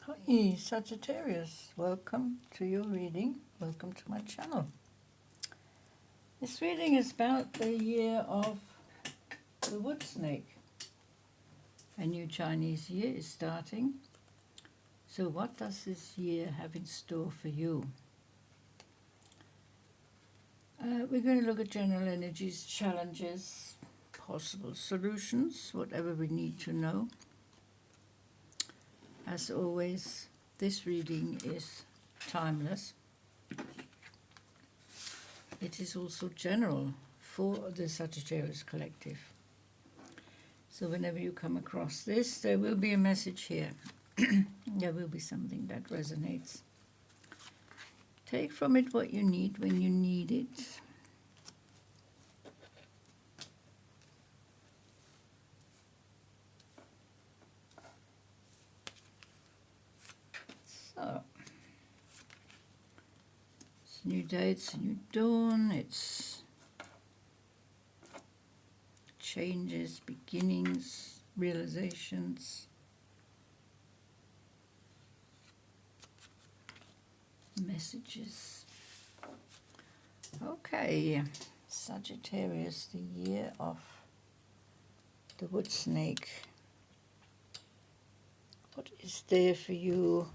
Hi Sagittarius, welcome to your reading, welcome to my channel. This reading is about the year of the wood snake. A new Chinese year is starting. So what does this year have in store for you? We're going to look at general energies, challenges, possible solutions, whatever we need to know. As always, this reading is timeless. It is also general for the Sagittarius collective. So whenever you come across this, there will be a message here. There will be something that resonates. Take from it what you need when you need it. So, it's a new day, it's a new dawn, it's changes, beginnings, realizations, messages. Okay, Sagittarius, the year of the wood snake. What is there for you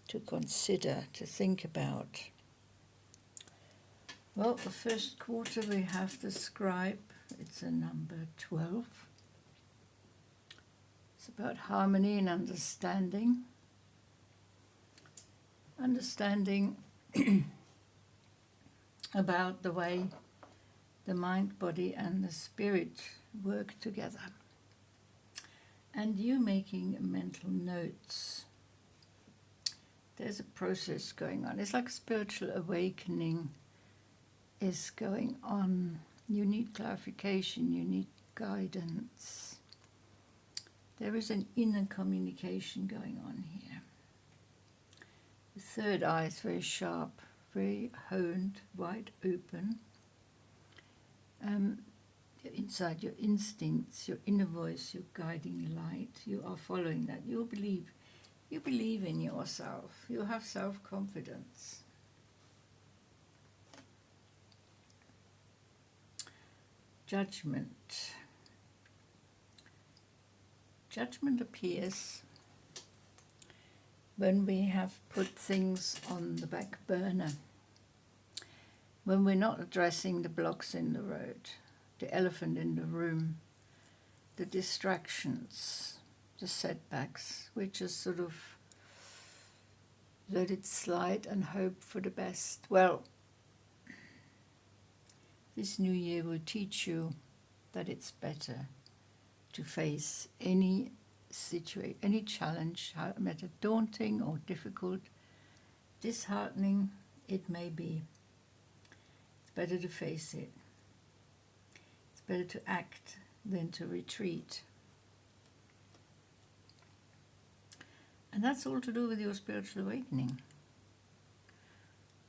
to consider, to think about? Well, the first quarter we have the scribe. It's a number 12. It's about harmony and understanding. Understanding about the way the mind, body and the spirit work together. And you making mental notes. There's a process going on. It's like a spiritual awakening is going on. You need clarification, you need guidance. There is an inner communication going on here. The third eye is very sharp, very honed, wide open. Inside your instincts, your inner voice, your guiding light, you are following that. You believe in yourself. You have self-confidence. Judgment. Judgment appears when we have put things on the back burner, when we're not addressing the blocks in the road, the elephant in the room, the distractions, the setbacks. We just sort of let it slide and hope for the best. Well, this new year will teach you that it's better to face any situation, any challenge, no matter daunting or difficult, disheartening it may be. It's better to face it. It's better to act than to retreat. And that's all to do with your spiritual awakening.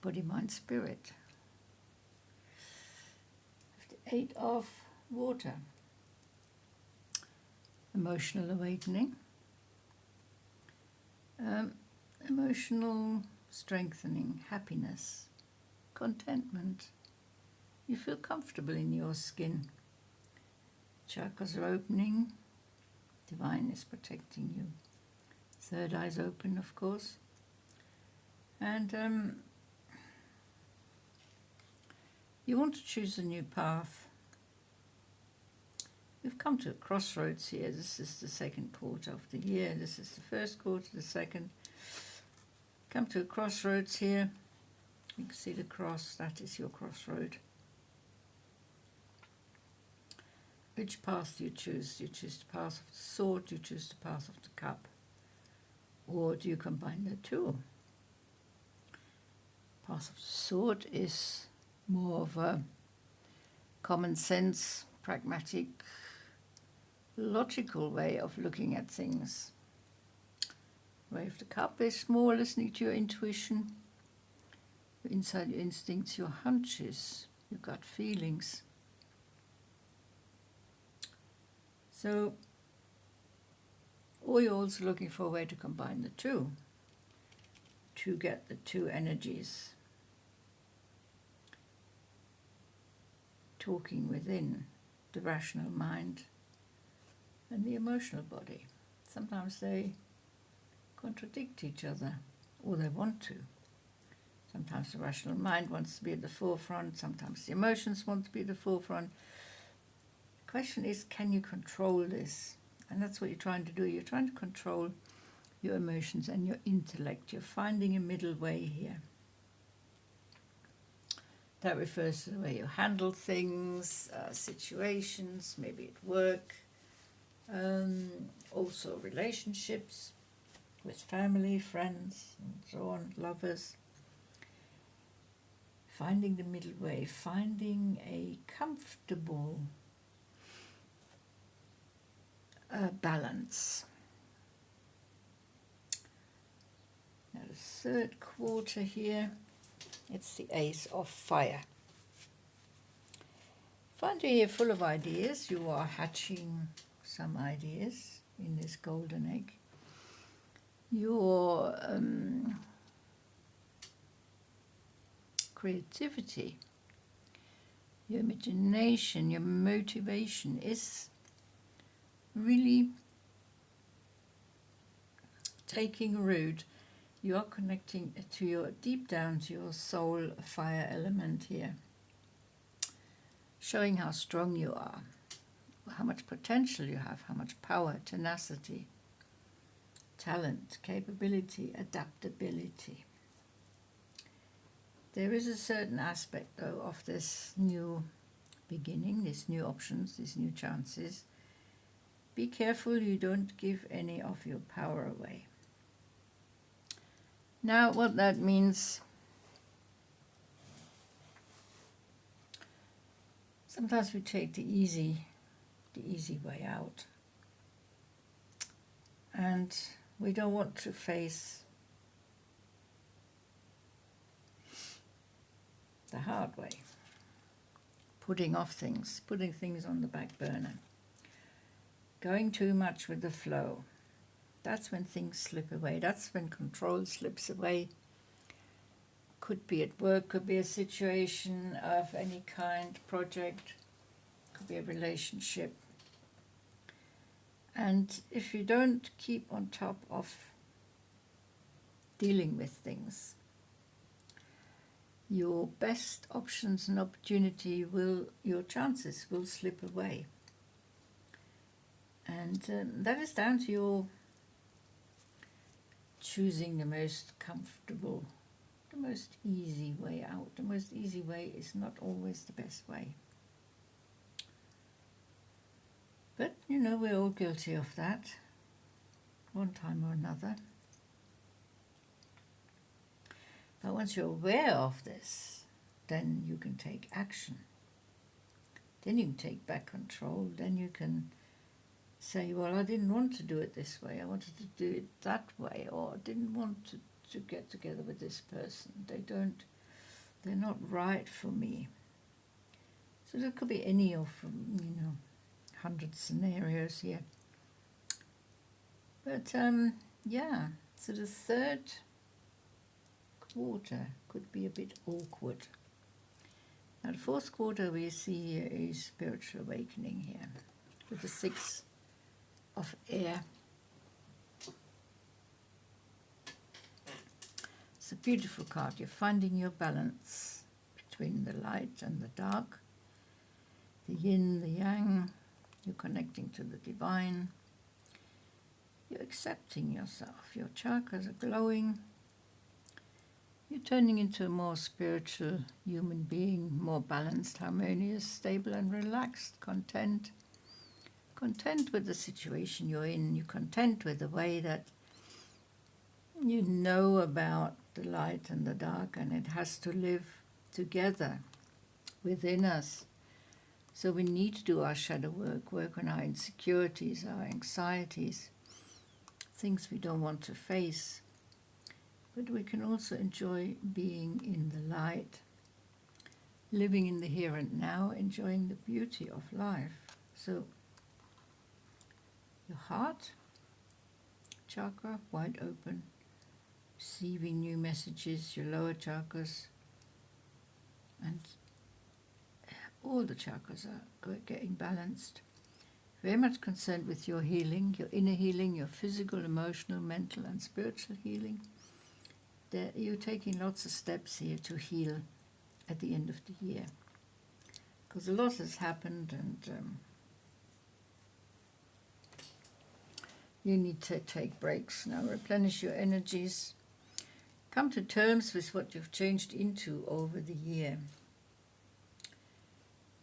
Body, mind, spirit. The 8 of water. Emotional awakening. Emotional strengthening, happiness, contentment. You feel comfortable in your skin. Chakras are opening. Divine is protecting you. Third eye's open, of course. And you want to choose a new path. We've come to a crossroads here. This is the second quarter of the year. This is the first quarter, the second. Come to a crossroads here. You can see the cross, that is your crossroad. Which path do you choose? Do you choose the path of the sword? Do you choose the path of the cup? Or do you combine the two? Path of the sword is more of a common sense, pragmatic, logical way of looking at things. Way of the cup is more listening to your intuition, your inside, your instincts, your hunches, your gut feelings. So Or you're also looking for a way to combine the two, to get the two energies talking within the rational mind and the emotional body. Sometimes they contradict each other, or they want to. Sometimes the rational mind wants to be at the forefront, sometimes the emotions want to be at the forefront. The question is, can you control this? And that's what you're trying to do. You're trying to control your emotions and your intellect. You're finding a middle way here. That refers to the way you handle things, situations, maybe at work, also relationships with family, friends, and so on, lovers. Finding the middle way, finding a comfortable balance. Now the third quarter here, it's the Ace of Fire. Find you here full of ideas. You are hatching some ideas in this golden egg. Your creativity, your imagination, your motivation is really taking root. You are connecting to your, deep down to your soul fire element here, showing how strong you are, how much potential you have, how much power, tenacity, talent, capability, adaptability. There is a certain aspect, though, of this new beginning, these new options, these new chances. Be careful you don't give any of your power away. Now, what that means, sometimes we take the easy way out. And we don't want to face the hard way, putting off things, putting things on the back burner, going too much with the flow. That's when things slip away. That's when control slips away. Could be at work, could be a situation of any kind, project, could be a relationship. And if you don't keep on top of dealing with things, your best options and opportunity your chances will slip away. And that is down to your choosing the most comfortable, the most easy way out. The most easy way is not always the best way. But, you know, we're all guilty of that, one time or another. But once you're aware of this, then you can take action. Then you can take back control. Then you can say, well, I didn't want to do it this way. I wanted to do it that way. Or I didn't want to get together with this person. They're not right for me. So there could be any of, 100 scenarios here. But, yeah, so the third quarter could be a bit awkward. Now the fourth quarter we see here is spiritual awakening here, with the 6 of air. It's a beautiful card. You're finding your balance between the light and the dark, the yin, the yang. You're connecting to the divine. You're accepting yourself. Your chakras are glowing. You're turning into a more spiritual human being, more balanced, harmonious, stable and relaxed, content. Content with the situation you're in. You're content with the way that you know about the light and the dark, and it has to live together within us. So we need to do our shadow work on our insecurities, our anxieties, things we don't want to face. But we can also enjoy being in the light, living in the here and now, enjoying the beauty of life. So your heart chakra, wide open, receiving new messages, your lower chakras, and all the chakras are getting balanced. Very much concerned with your healing, your inner healing, your physical, emotional, mental and spiritual healing. You're taking lots of steps here to heal at the end of the year, because a lot has happened, and you need to take breaks now. Replenish your energies. Come to terms with what you've changed into over the year.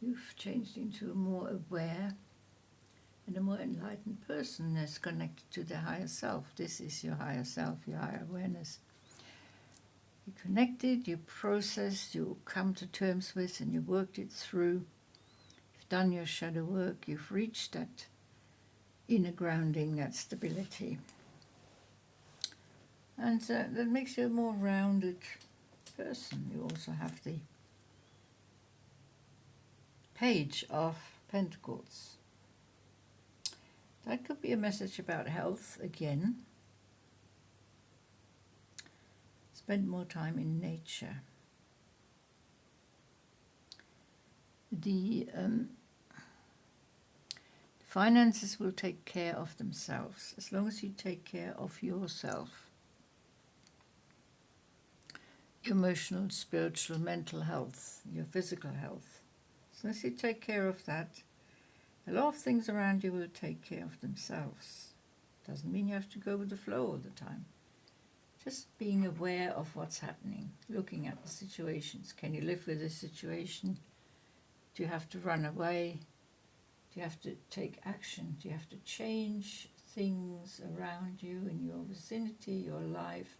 You've changed into a more aware and a more enlightened person that's connected to the higher self. This is your higher self, your higher awareness. You connected, you processed, you come to terms with, and you worked it through. You've done your shadow work, you've reached that inner grounding, that stability. And that makes you a more rounded person. You also have the Page of Pentacles. That could be a message about health again. Spend more time in nature. The finances will take care of themselves as long as you take care of yourself. Your emotional, spiritual, mental health, your physical health. As long as you take care of that, a lot of things around you will take care of themselves. Doesn't mean you have to go with the flow all the time. Just being aware of what's happening, looking at the situations. Can you live with this situation? Do you have to run away? Do you have to take action? Do you have to change things around you, in your vicinity, your life,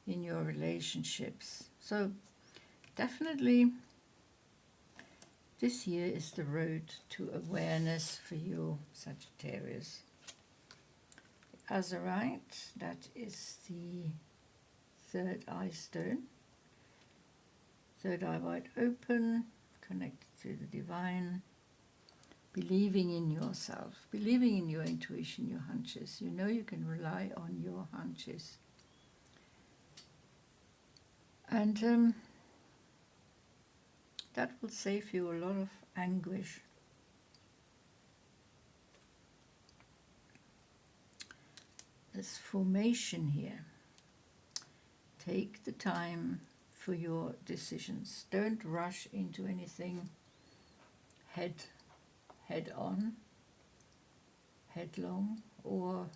in your relationships? So definitely this year is the road to awareness for you, Sagittarius. Azurite, that is the third eye stone. Third eye wide open, connected to the divine. Believing in yourself, believing in your intuition, your hunches. You know you can rely on your hunches. And that will save you a lot of anguish. This formation here. Take the time for your decisions. Don't rush into anything head on, headlong, or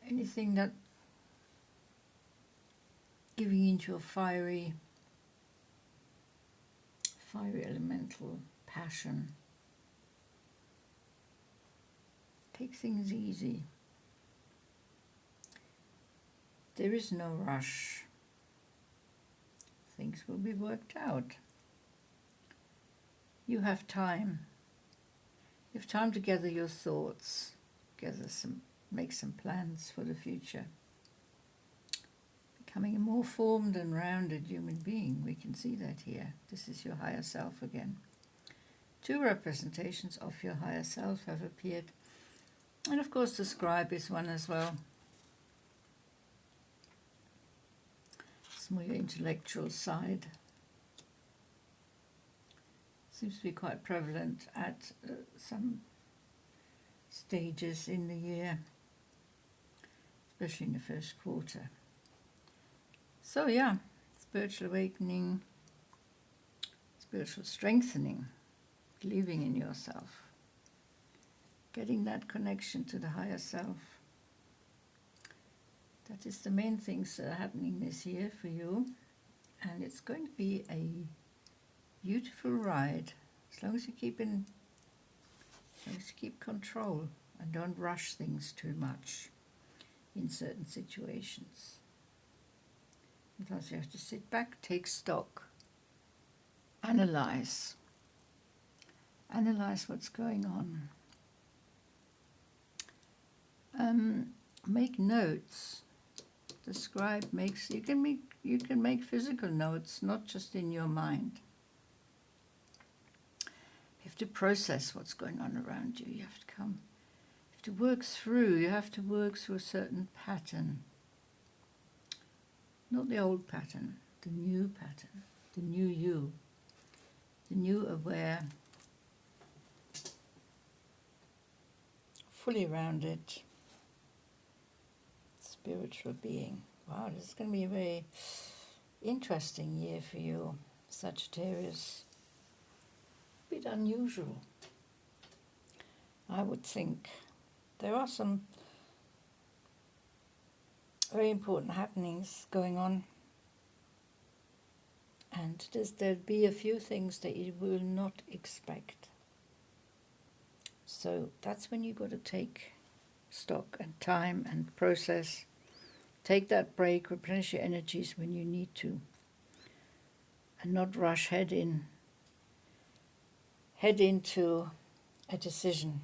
anything that giving into a fiery elemental passion. Take things easy. There is no rush. Things will be worked out. You have time. You have time to gather your thoughts, make some plans for the future. Becoming a more formed and rounded human being. We can see that here. This is your higher self again. Two representations of your higher self have appeared. And of course the scribe is one as well. It's more your intellectual side. Seems to be quite prevalent at some stages in the year, especially in the first quarter. So yeah, spiritual awakening, spiritual strengthening, believing in yourself, getting that connection to the higher self. That is the main things that are happening this year for you, and it's going to be a beautiful ride as long as you keep control and don't rush things too much in certain situations. Sometimes you have to sit back, take stock, analyze what's going on. Make notes. The scribe makes, you can make physical notes, not just in your mind. If to process what's going on around you. You have to work through. You have to work through a certain pattern. Not the old pattern, the new pattern, the new you, the new aware, fully rounded spiritual being. Wow, this is going to be a very interesting year for you, Sagittarius. A bit unusual, I would think. There are some very important happenings going on, and there'll be a few things that you will not expect. So that's when you've got to take stock and time and process. Take that break, replenish your energies when you need to, and not rush head into a decision.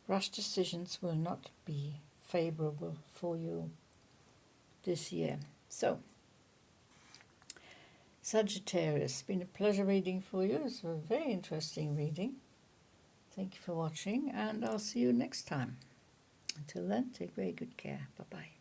Rush decisions will not be favorable for you this year. So, Sagittarius, it's been a pleasure reading for you. It's a very interesting reading. Thank you for watching, and I'll see you next time. Until then, take very good care. Bye-bye.